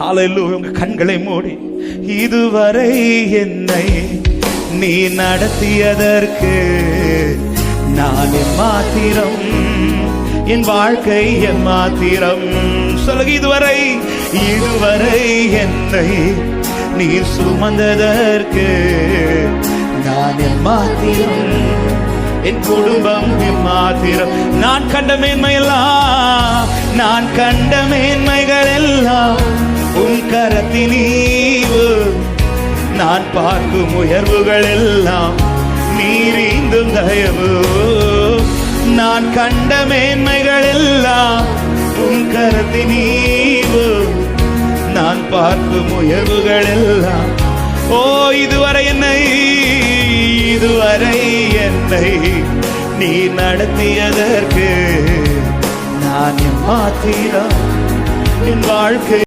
ஹல்லேலூயா. உங்க கண்களை மூடி, இதுவரை என்னை நீ நடத்தியதற்கு நான் எம்மாத்திரம், என் வாழ்க்கை எம்மாத்திரம். சொல்லுங்க, இதுவரை என்னை நீ சுமந்ததற்கு நான் எம்மாத்திரம், என் குடும்பம் எம்மாத்திரம். நான் கண்ட மேன்மைகள் எல்லாம் உன் கரத்தின் ஈவு. நான் பார்க்கும் உயர்வுகள் எல்லாம் நீரீந்தும் தயவு. நான் கண்ட மேன்மைகள் எல்லாம் உன் கரத்தின் ஈவு. நான் பார்க்கும் உயர்வுகள் எல்லாம். ஓ, இதுவரை என்னை நீ நடத்தியதற்கு நான் எம்மாத்திரம், என் வாழ்க்கை